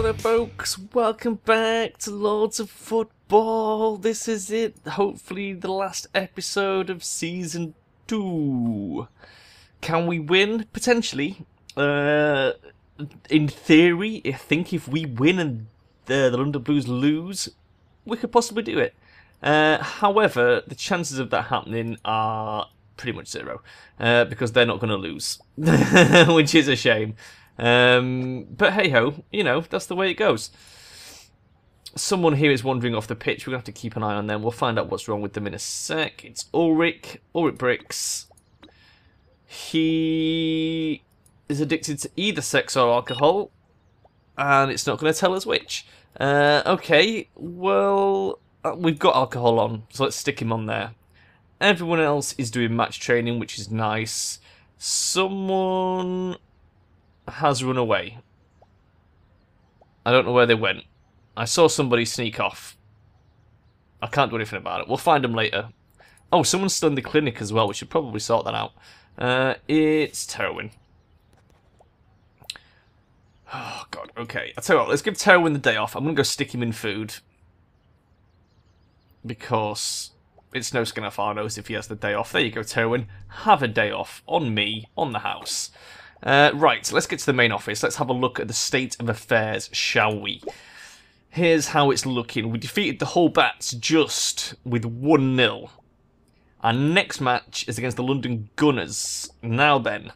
there, folks. Welcome back to Lords of Football. This is it. Hopefully the last episode of Season 2. Can we win? Potentially. In theory, I think if we win and the London Blues lose, we could possibly do it. However, the chances of that happening are pretty much zero. Because they're not going to lose. Which is a shame. But hey ho, you know, that's the way it goes. Someone here is wandering off the pitch. We're going to have to keep an eye on them. We'll find out what's wrong with them in a sec. It's Ulrich Bricks. He is addicted to either sex or alcohol, and it's not going to tell us which. Okay, well, we've got alcohol on, so let's stick him on there. Everyone else is doing match training, which is nice. Someone has run away. I don't know where they went. I saw somebody sneak off. I can't do anything about it. We'll find them later. Oh, someone's still in the clinic as well. We should probably sort that out. It's Charon. Oh, God. Okay. I'll tell you what. Let's give Charon the day off. I'm going to go stick him in food. Because it's no skin off our nose if he has the day off. There you go, Charon. Have a day off. On me. On the house. Right, let's get to the main office. Let's have a look at the state of affairs, shall we? Here's how it's looking. We defeated the Hull Bats just with 1-0. Our next match is against the London Gunners. Now then,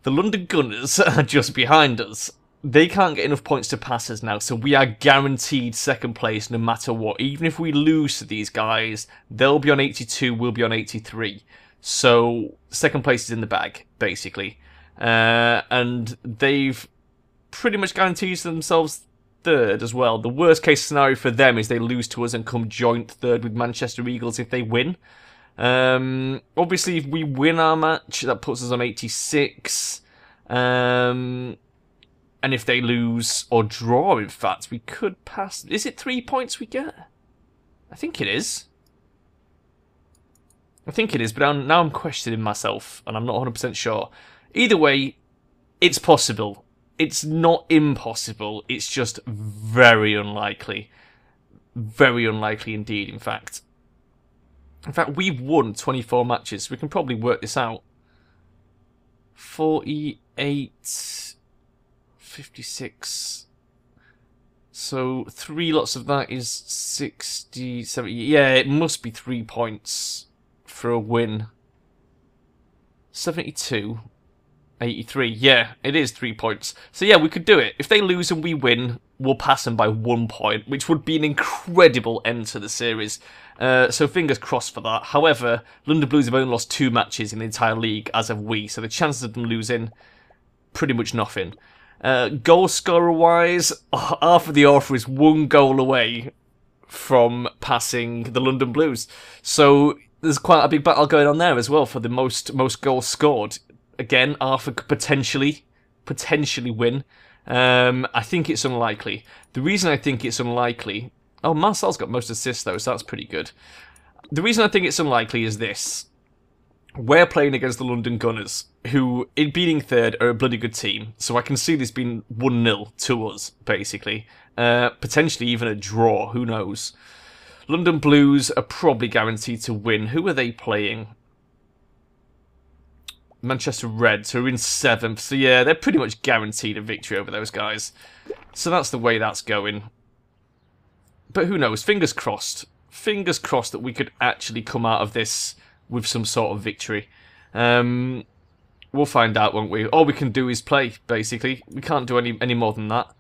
the London Gunners are just behind us. They can't get enough points to pass us now, so we are guaranteed second place no matter what. Even if we lose to these guys, they'll be on 82, we'll be on 83. So, second place is in the bag, basically. And they've pretty much guaranteed themselves third as well. The worst case scenario for them is they lose to us and come joint third with Manchester Eagles if they win. Obviously, if we win our match, that puts us on 86. And if they lose, or draw in fact, we could pass. Is it 3 points we get? I think it is. I think it is, but now I'm questioning myself, and I'm not 100% sure. Either way, it's possible. It's not impossible. It's just very unlikely. Very unlikely indeed, in fact. In fact, we've won 24 matches. We can probably work this out. 48, 56. So 3 lots of that is 60, 70. Yeah, it must be 3 points for a win. 72. 83, yeah, it is 3 points. So yeah, we could do it. If they lose and we win, we'll pass them by 1 point, which would be an incredible end to the series. So fingers crossed for that. However, London Blues have only lost 2 matches in the entire league, as have we, so the chances of them losing, pretty much nothing. Goal scorer-wise, Arthur the Author is 1 goal away from passing the London Blues. So there's quite a big battle going on there as well for the most goals scored. Again, Arthur could potentially win. I think it's unlikely. The reason I think it's unlikely... Oh, Marcel's got most assists, though, so that's pretty good. The reason I think it's unlikely is this. We're playing against the London Gunners, who, in beating third, are a bloody good team. So I can see this being 1-0 to us, basically. Potentially even a draw, who knows. London Blues are probably guaranteed to win. Who are they playing? Manchester Reds, who are in 7th. So yeah, they're pretty much guaranteed a victory over those guys. So that's the way that's going. But who knows? Fingers crossed. Fingers crossed that we could actually come out of this with some sort of victory. We'll find out, won't we? All we can do is play, basically. We can't do any more than that.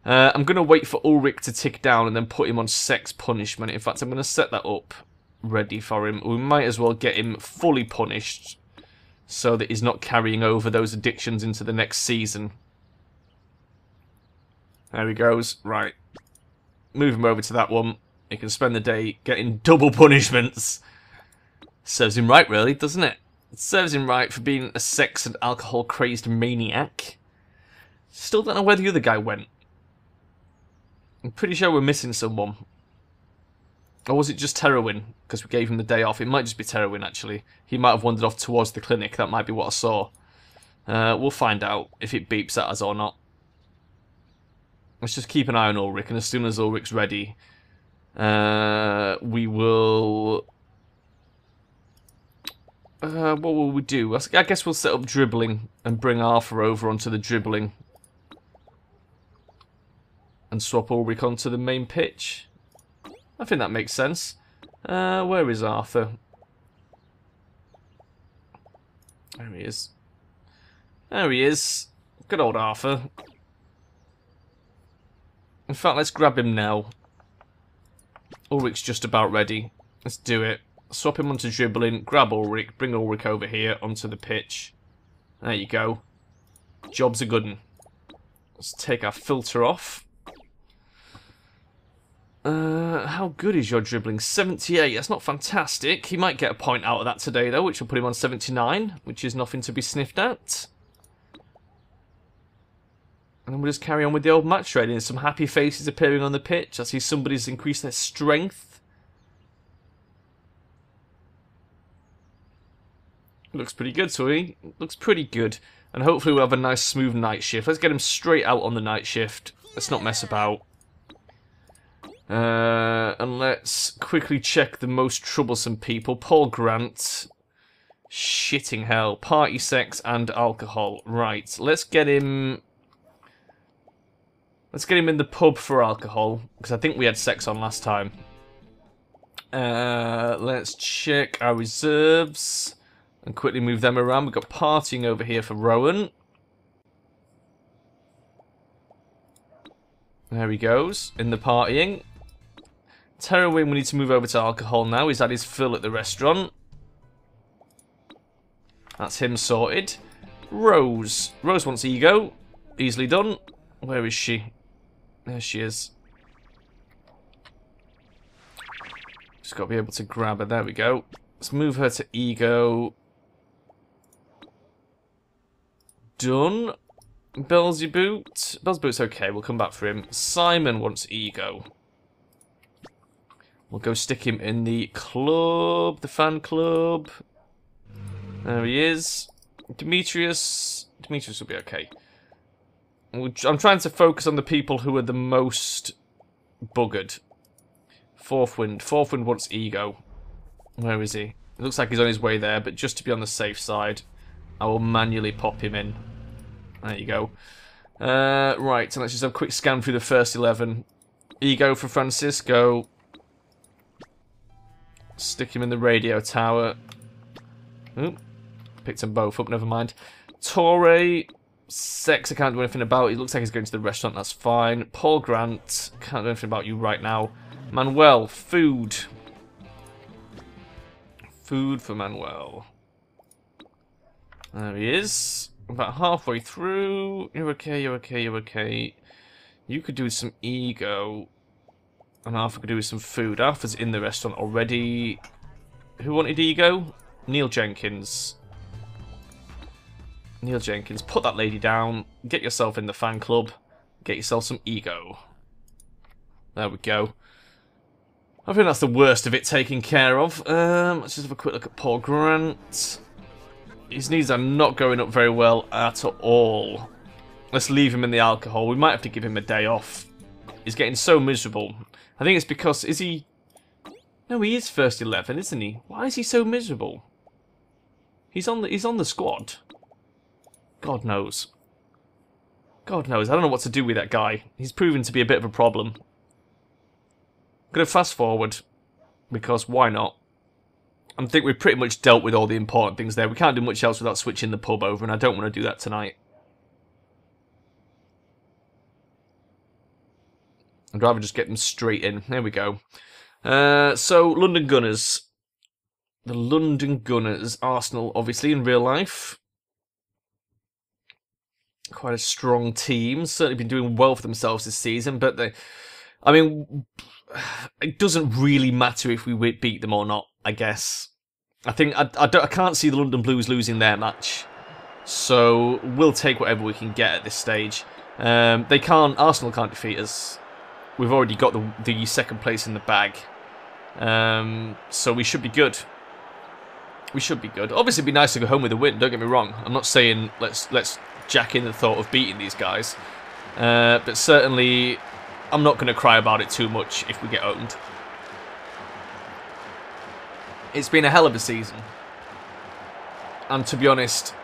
I'm going to wait for Ulrich to tick down and then put him on sex punishment. In fact, I'm going to set that up ready for him. We might as well get him fully punished, so that he's not carrying over those addictions into the next season. There he goes. Right. Move him over to that one. He can spend the day getting double punishments. Serves him right, really, doesn't it? It serves him right for being a sex and alcohol-crazed maniac. Still don't know where the other guy went. I'm pretty sure we're missing someone. Or was it just Terowin? Because we gave him the day off. It might just be Terowin, actually. He might have wandered off towards the clinic. That might be what I saw. We'll find out if it beeps at us or not. Let's just keep an eye on Ulrich, and as soon as Ulrich's ready, we will... what will we do? I guess we'll set up dribbling and bring Arthur over onto the dribbling. And swap Ulrich onto the main pitch. I think that makes sense. Where is Arthur? There he is. There he is. Good old Arthur. In fact, let's grab him now. Ulrich's just about ready. Let's do it. Swap him onto dribbling, grab Ulrich, bring Ulrich over here onto the pitch. There you go. Job's a good one. Let's take our filter off. How good is your dribbling? 78. That's not fantastic. He might get a point out of that today, though, which will put him on 79, which is nothing to be sniffed at. And then we'll just carry on with the old match trading. Some happy faces appearing on the pitch. I see somebody's increased their strength. Looks pretty good, Tui. Looks pretty good. And hopefully we'll have a nice smooth night shift. Let's get him straight out on the night shift. Let's not mess about. And let's quickly check the most troublesome people. Paul Grant. Shitting hell. Party, sex, and alcohol. Right, let's get him... Let's get him in the pub for alcohol, because I think we had sex on last time. Let's check our reserves and quickly move them around. We've got partying over here for Rowan. There he goes, in the partying. Terrorwing, we need to move over to alcohol now. He's had his fill at the restaurant. That's him sorted. Rose. Rose wants ego. Easily done. Where is she? There she is. Just got to be able to grab her. There we go. Let's move her to ego. Done. Belzeboot. Belzeboot's okay. We'll come back for him. Simon wants ego. We'll go stick him in the club. The fan club. There he is. Demetrius. Demetrius will be okay. I'm trying to focus on the people who are the most buggered. Fourth Wind. Fourth Wind wants ego. Where is he? It looks like he's on his way there, but just to be on the safe side, I will manually pop him in. There you go. Right, so let's just have a quick scan through the first 11. Ego for Francisco. Stick him in the radio tower. Oop. Picked them both up, never mind. Torre. Sex, I can't do anything about. He looks like he's going to the restaurant, that's fine. Paul Grant, can't do anything about you right now. Manuel, food. Food for Manuel. There he is. About halfway through. You're okay, you're okay, you're okay. You could do with some ego. And Arthur could do with some food. Arthur's in the restaurant already. Who wanted ego? Neil Jenkins. Neil Jenkins, put that lady down, get yourself in the fan club, get yourself some ego. There we go. I think that's the worst of it taken care of. Let's just have a quick look at Paul Grant. His knees are not going up very well at all. Let's leave him in the alcohol. We might have to give him a day off. He's getting so miserable. I think it's because, is he... No, he is first 11, isn't he? Why is he so miserable? He's on the squad. God knows. God knows. I don't know what to do with that guy. He's proven to be a bit of a problem. I'm going to fast forward. Because why not? I think we've pretty much dealt with all the important things there. We can't do much else without switching the pub over. And I don't want to do that tonight. I'd rather just get them straight in. There we go. So, London Gunners. The London Gunners. Arsenal, obviously, in real life. Quite a strong team. Certainly been doing well for themselves this season, but they... I mean, it doesn't really matter if we beat them or not, I guess. I think... I can't see the London Blues losing their match. So, we'll take whatever we can get at this stage. They can't... Arsenal can't defeat us. We've already got the second place in the bag. So we should be good. We should be good. Obviously, it'd be nice to go home with a win, don't get me wrong. I'm not saying let's jack in the thought of beating these guys. But certainly, I'm not going to cry about it too much if we get owned. It's been a hell of a season. And to be honest,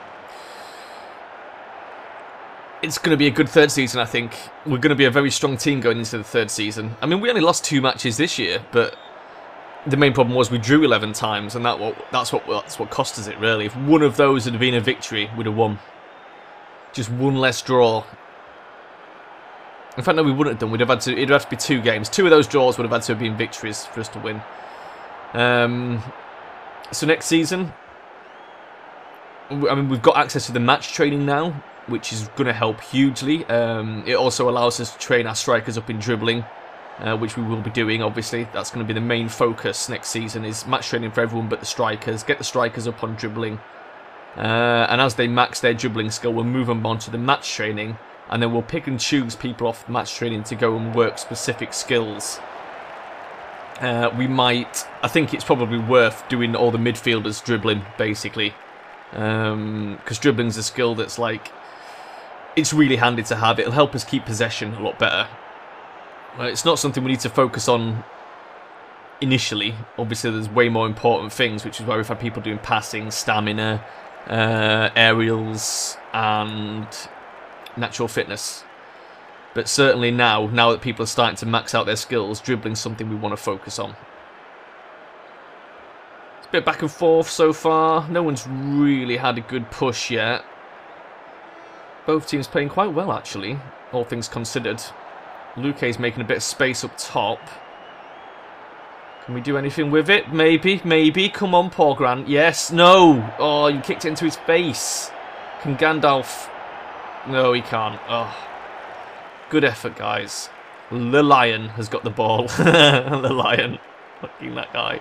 it's going to be a good third season, I think. We're going to be a very strong team going into the third season. I mean, we only lost 2 matches this year, but the main problem was we drew 11 times, and that's what cost us it, really. If one of those had been a victory, we'd have won. Just one less draw. In fact, no, we wouldn't have done. It'd have to be 2 games. 2 of those draws would have had to have been victories for us to win. So next season, I mean, we've got access to the match training now, which is going to help hugely. It also allows us to train our strikers up in dribbling, which we will be doing, obviously. That's going to be the main focus next season, is match training for everyone but the strikers. Get the strikers up on dribbling. And as they max their dribbling skill, we'll move them on to the match training, and then we'll pick and choose people off match training to go and work specific skills. I think it's probably worth doing all the midfielders dribbling, basically. Because dribbling's a skill that's like, it's really handy to have. It'll help us keep possession a lot better. It's not something we need to focus on initially. Obviously, there's way more important things, which is why we've had people doing passing, stamina, aerials, and natural fitness. But certainly now that people are starting to max out their skills, dribbling's something we want to focus on. It's a bit back and forth so far. No one's really had a good push yet. Both teams playing quite well, actually, all things considered. Luque's making a bit of space up top. Can we do anything with it? Maybe, maybe. Come on, Paul Grant. Yes, no. Oh, you kicked it into his face. Can Gandalf... No, he can't. Oh. Good effort, guys. The Lion has got the ball. The Lion. Fucking that guy.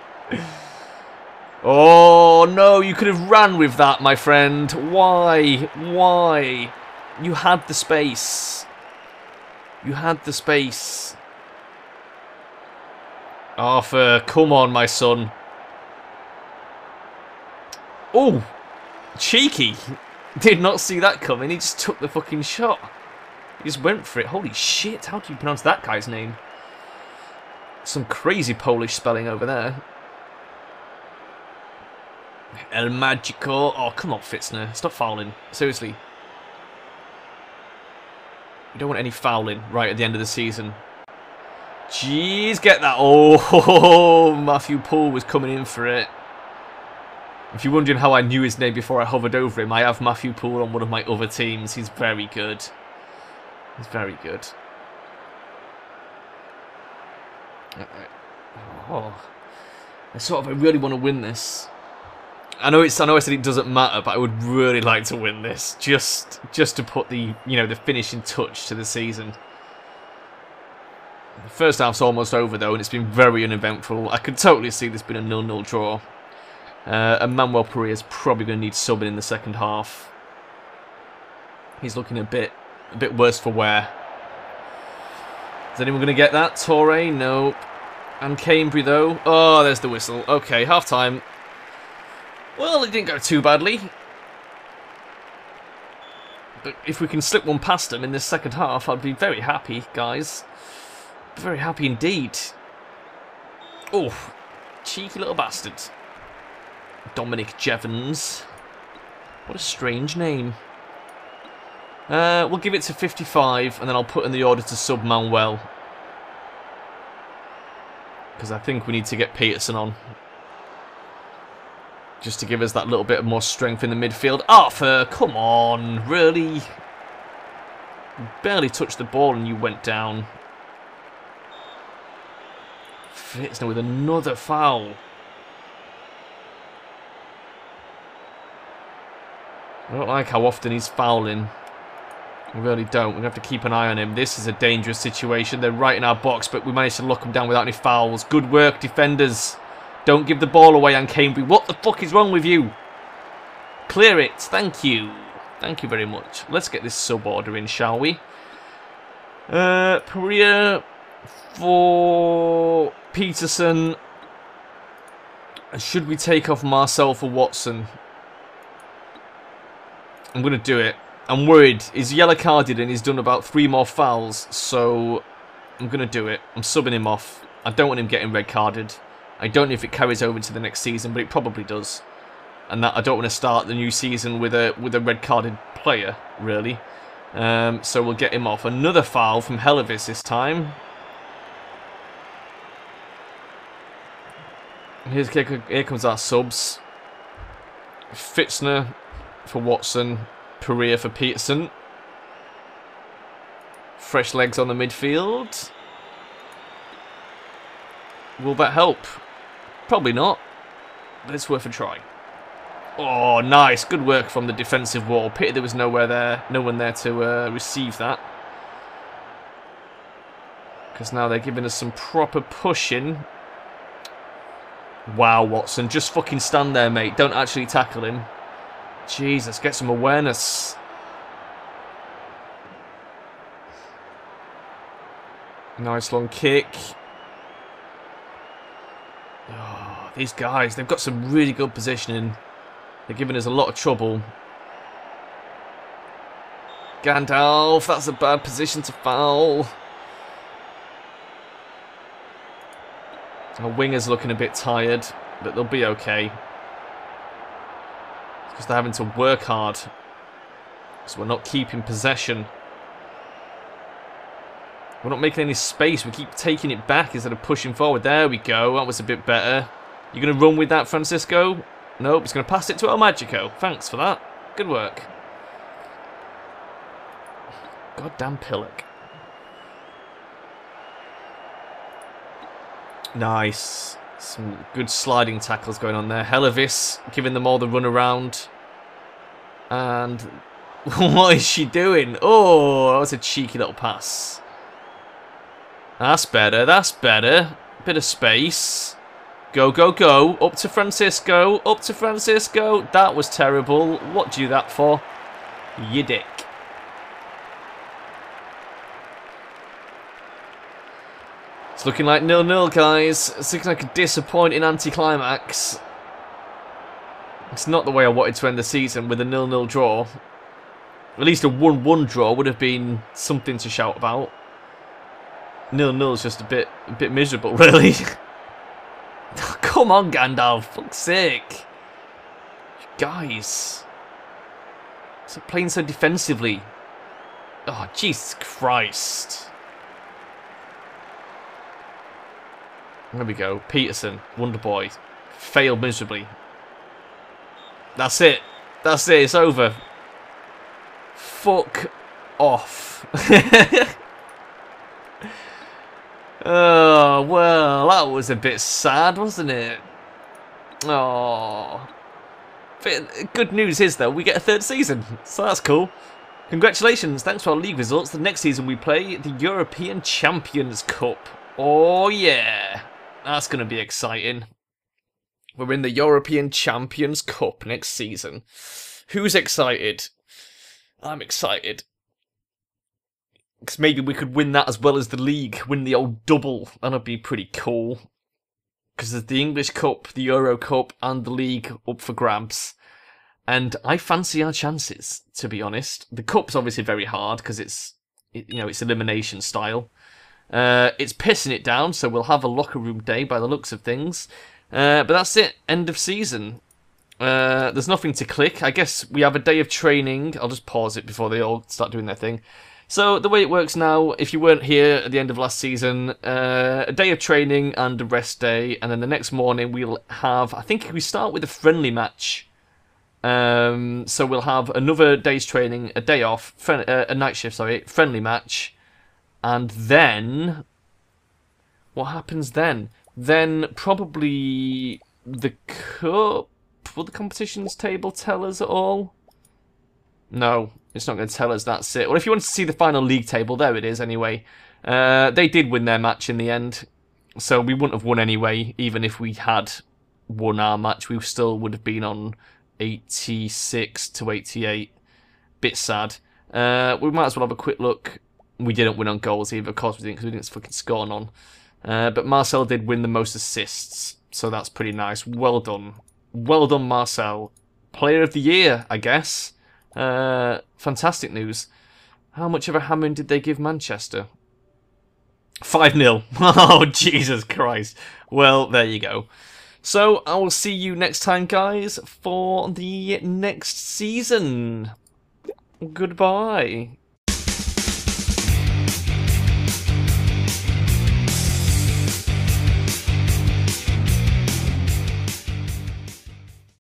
Oh, no, you could have ran with that, my friend. Why? Why? You had the space. You had the space. Arthur, come on, my son. Oh, cheeky. Did not see that coming. He just took the fucking shot. He just went for it. Holy shit, how do you pronounce that guy's name? Some crazy Polish spelling over there. El Magico. Oh, come on, Fitzner. Stop fouling. Seriously. You don't want any fouling right at the end of the season. Jeez, get that. Oh, Matthew Poole was coming in for it. If you're wondering how I knew his name before I hovered over him, I have Matthew Poole on one of my other teams. He's very good. He's very good. Oh, I really want to win this. I know I said it doesn't matter, but I would really like to win this, just to put the the finishing touch to the season. The first half's almost over though, and it's been very uneventful. I could totally see this being a 0-0 draw. And Manuel Pereira's probably going to need subbing in the second half. He's looking a bit worse for wear. Is anyone going to get that? Torre? Nope. And Cambry though. Oh, there's the whistle. Okay, half time. Well, it didn't go too badly. But if we can slip one past them in this second half, I'd be very happy, guys. Very happy indeed. Oh, cheeky little bastard. Dominic Jevons. What a strange name. We'll give it to 55, and then I'll put in the order to sub Manuel. Because I think we need to get Peterson on. Just to give us that little bit more strength in the midfield. Arthur, come on, really? You barely touched the ball and you went down. Fitzner with another foul. I don't like how often he's fouling. We really don't. We have to keep an eye on him. This is a dangerous situation. They're right in our box, but we managed to lock them down without any fouls. Good work, defenders. Don't give the ball away, on Cambry. What the fuck is wrong with you? Clear it. Thank you. Thank you very much. Let's get this sub order in, shall we? Pereira for Peterson. Should we take off Marcel for Watson? I'm going to do it. I'm worried. He's yellow carded and he's done about 3 more fouls, so I'm going to do it. I'm subbing him off. I don't want him getting red carded. I don't know if it carries over to the next season, but it probably does. And that I don't want to start the new season with a red carded player, really. So we'll get him off. Another foul from Helavis this time. Here comes our subs. Fitzner for Watson. Pereira for Peterson. Fresh legs on the midfield. Will that help? Probably not. But it's worth a try. Oh, nice. Good work from the defensive wall. Pity there was no one there to receive that. Because now they're giving us some proper pushing. Wow, Watson. Just fucking stand there, mate. Don't actually tackle him. Jesus, get some awareness. Nice long kick. Oh, these guys, they've got some really good positioning. They're giving us a lot of trouble. Gandalf, that's a bad position to foul. Our winger's looking a bit tired, but they'll be okay. Because they're having to work hard. So we're not keeping possession. We're not making any space. We keep taking it back instead of pushing forward. There we go. That was a bit better. You going to run with that, Francisco? Nope, he's going to pass it to El Magico. Thanks for that. Good work. Goddamn Pillock. Nice. Some good sliding tackles going on there. Helavis giving them all the run around. And what is she doing? Oh, that was a cheeky little pass. That's better. That's better. Bit of space. Go, go, go. Up to Francisco. Up to Francisco. That was terrible. What do you do that for? You dick. It's looking like 0-0, guys. It's looking like a disappointing anticlimax. It's not the way I wanted to end the season with a 0-0 draw. At least a 1-1 draw would have been something to shout about. 0-0 is just a bit miserable, really. Come on, Gandalf. Fuck's sake. Guys. Stop playing so defensively. Oh, Jesus Christ. There we go. Peterson, Wonder Boy. Failed miserably. That's it. That's it. It's over. Fuck off. Oh, well, that was a bit sad, wasn't it? Oh. But good news is, though, we get a 3rd season. So that's cool. Congratulations. Thanks for our league results. The next season we play the European Champions Cup. Oh, yeah. That's going to be exciting. We're in the European Champions Cup next season. Who's excited? I'm excited. Because maybe we could win that as well as the league. Win the old double. That'd be pretty cool. Because there's the English Cup, the Euro Cup, and the league up for grabs. And I fancy our chances, to be honest. The Cup's obviously very hard because it's elimination style. It's pissing it down, so we'll have a locker room day by the looks of things. But that's it. End of season. There's nothing to click. I guess we have a day of training. I'll just pause it before they all start doing their thing. So the way it works now, if you weren't here at the end of last season, a day of training and a rest day, and then the next morning we'll have, I think we start with a friendly match. So we'll have another day's training, a day off, a night shift, sorry, friendly match, and then what happens then? Then probably the cup. Will the competitions table tell us at all? No. It's not going to tell us, that's it. Well, if you wanted to see the final league table, there it is anyway. They did win their match in the end. So we wouldn't have won anyway, even if we had won our match. We still would have been on 86 to 88. Bit sad. We might as well have a quick look. We didn't win on goals either, of course we didn't, because we didn't fucking score none. But Marcel did win the most assists, so that's pretty nice. Well done. Well done, Marcel. Player of the year, I guess. Fantastic news. How much of a hammering did they give Manchester? 5-0. Oh, Jesus Christ. Well, there you go. So, I will see you next time, guys, for the next season. Goodbye.